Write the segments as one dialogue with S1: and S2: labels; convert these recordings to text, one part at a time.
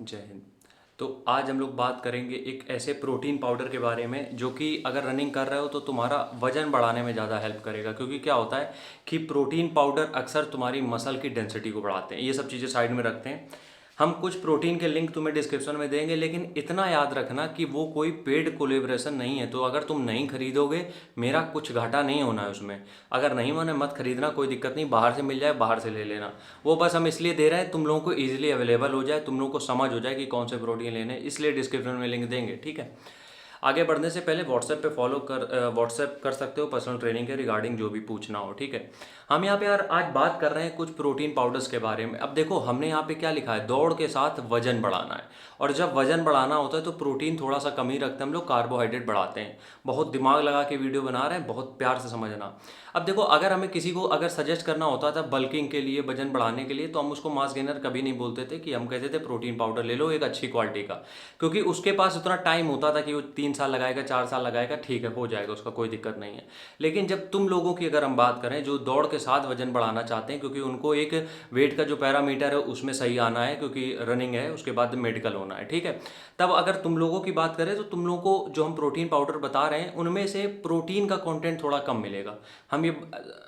S1: जय हिंद। तो आज हम लोग बात करेंगे एक ऐसे प्रोटीन पाउडर के बारे में जो कि अगर रनिंग कर रहे हो तो तुम्हारा वजन बढ़ाने में ज़्यादा हेल्प करेगा। क्योंकि क्या होता है कि प्रोटीन पाउडर अक्सर तुम्हारी मसल की डेंसिटी को बढ़ाते हैं। ये सब चीज़ें साइड में रखते हैं। हम कुछ प्रोटीन के लिंक तुम्हें डिस्क्रिप्शन में देंगे, लेकिन इतना याद रखना कि वो कोई पेड कोलेब्रेशन नहीं है। तो अगर तुम नहीं खरीदोगे, मेरा कुछ घाटा नहीं होना है उसमें। अगर नहीं माने मत खरीदना, कोई दिक्कत नहीं, बाहर से मिल जाए बाहर से ले लेना। वो बस हम इसलिए दे रहे हैं तुम लोगों को ईजिली अवेलेबल हो जाए, तुम लोगों को समझ हो जाए कि कौन से प्रोटीन लेने हैं, इसलिए डिस्क्रिप्शन में लिंक देंगे। ठीक है। आगे बढ़ने से पहले व्हाट्सएप पे फॉलो कर व्हाट्सएप कर सकते हो पर्सनल ट्रेनिंग के रिगार्डिंग जो भी पूछना हो। ठीक है। हम यहाँ पे यार आज बात कर रहे हैं कुछ प्रोटीन पाउडर्स के बारे में। अब देखो हमने यहाँ पे क्या लिखा है, दौड़ के साथ वजन बढ़ाना है। और जब वजन बढ़ाना होता है तो प्रोटीन थोड़ा सा कम ही रखते हैं हम लोग, कार्बोहाइड्रेट बढ़ाते हैं। बहुत दिमाग लगा के वीडियो बना रहे हैं, बहुत प्यार से समझना। अब देखो अगर हमें किसी को अगर सजेस्ट करना होता था बल्किंग के लिए, वजन बढ़ाने के लिए, तो हम उसको मास गेनर कभी नहीं बोलते थे। कि हम कहते थे प्रोटीन पाउडर ले लो एक अच्छी क्वालिटी का। क्योंकि उसके पास उतना टाइम होता था कि वो 3 साल लगाएगा, 4 साल लगाएगा, ठीक है हो जाएगा, उसका कोई दिक्कत नहीं है। लेकिन जब तुम लोगों की अगर हम बात करें जो दौड़ के साथ वजन बढ़ाना चाहते हैं, क्योंकि उनको एक वेट का जो पैरामीटर है उसमें सही आना है, क्योंकि रनिंग है उसके बाद मेडिकल होना है। ठीक है। तब अगर तुम लोगों की बात करें तो तुम लोगों को जो हम प्रोटीन पाउडर बता रहे हैं उनमें से प्रोटीन का कंटेंट थोड़ा कम मिलेगा। हम ये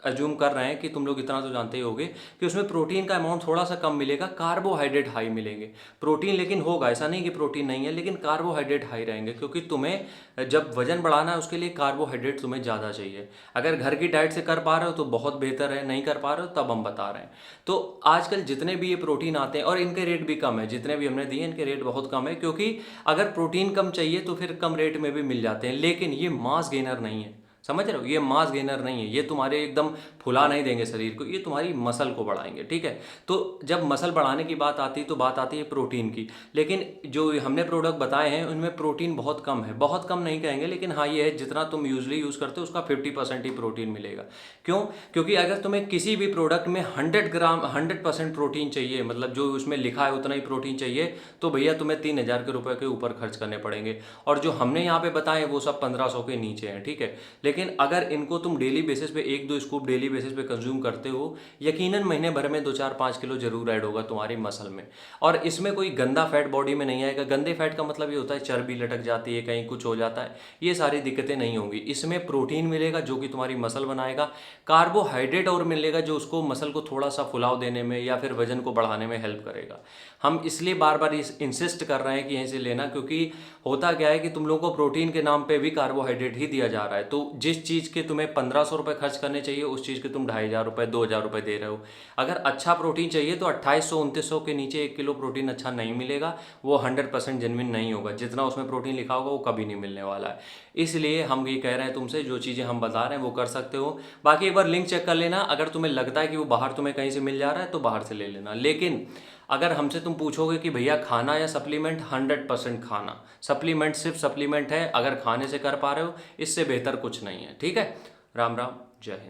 S1: अज्यूम कर रहे हैं कि तुम लोग इतना तो जानते ही होगे कि उसमें प्रोटीन का अमाउंट थोड़ा सा कम मिलेगा, कार्बोहाइड्रेट हाई मिलेंगे। प्रोटीन लेकिन होगा, ऐसा नहीं कि प्रोटीन नहीं है, लेकिन कार्बोहाइड्रेट हाई रहेंगे। क्योंकि तुम्हें जब वजन बढ़ाना है उसके लिए कार्बोहाइड्रेट तुम्हें ज़्यादा चाहिए। अगर घर की डाइट से कर पा रहे हो तो बहुत बेहतर है, नहीं कर पा रहे हो तब हम बता रहे हैं। तो आजकल जितने भी ये प्रोटीन आते हैं और इनके रेट भी कम है, जितने भी हमने दिए इनके रेट बहुत कम है। क्योंकि अगर प्रोटीन कम चाहिए तो फिर कम रेट में भी मिल जाते हैं। लेकिन ये मास गेनर नहीं है, समझ रहे हो, ये मास गेनर नहीं है। ये तुम्हारे एकदम फुला नहीं देंगे शरीर को, ये तुम्हारी मसल को बढ़ाएंगे। ठीक है। तो जब मसल बढ़ाने की बात आती है तो बात आती है प्रोटीन की। लेकिन जो हमने प्रोडक्ट बताए हैं उनमें प्रोटीन बहुत कम है, बहुत कम नहीं कहेंगे, लेकिन हाँ ये है जितना तुम यूजली यूज़ करते हो उसका 50% ही प्रोटीन मिलेगा। क्यों? क्योंकि अगर तुम्हें किसी भी प्रोडक्ट में 100% प्रोटीन चाहिए, मतलब जो उसमें लिखा है उतना ही प्रोटीन चाहिए, तो भैया तुम्हें 3,000 के रुपए के ऊपर खर्च करने पड़ेंगे। और जो हमने यहाँ पे बताए वो सब 1,500 के नीचे हैं। ठीक है। लेकिन अगर इनको तुम डेली बेसिस पे 1-2 स्कूप डेली बेसिस पे कंज्यूम करते हो, यकीनन महीने भर में 2-4-5 किलो जरूर ऐड होगा तुम्हारी मसल में। और इसमें कोई गंदा फैट बॉडी में नहीं आएगा। गंदे फैट का मतलब ये होता है चर्बी लटक जाती है, कहीं कुछ हो जाता है, ये सारी दिक्कतें नहीं होंगी। इसमें प्रोटीन मिलेगा जो कि तुम्हारी मसल बनाएगा, कार्बोहाइड्रेट और मिलेगा जो उसको मसल को थोड़ा सा फुलाव देने में या फिर वजन को बढ़ाने में हेल्प करेगा। हम इसलिए बार बार इंसिस्ट कर रहे हैं कि यहीं से लेना, क्योंकि होता क्या है कि तुम लोगों को प्रोटीन के नाम पे भी कार्बोहाइड्रेट ही दिया जा रहा है। तो जिस चीज़ के तुम्हें 1,500 रुपये खर्च करने चाहिए उस चीज़ के तुम 2,500 रुपये 2,000 रुपये दे रहे हो। अगर अच्छा प्रोटीन चाहिए तो 2,800-2,900 के नीचे 1 किलो प्रोटीन अच्छा नहीं मिलेगा। वो 100% जेन्युइन नहीं होगा, जितना उसमें प्रोटीन लिखा होगा वो कभी नहीं मिलने वाला है। इसलिए हम ये कह रहे हैं तुमसे, जो चीज़ें हम बता रहे हैं वो कर सकते हो। बाकी एक बार लिंक चेक कर लेना, अगर तुम्हें लगता है कि वो बाहर तुम्हें कहीं से मिल जा रहा है तो बाहर से ले लेना। लेकिन अगर हमसे तुम पूछोगे कि भैया खाना या सप्लीमेंट, 100% खाना। सप्लीमेंट सिर्फ सप्लीमेंट है, अगर खाने से कर पा रहे हो इससे बेहतर कुछ नहीं है। ठीक है। राम राम, जय हिंद।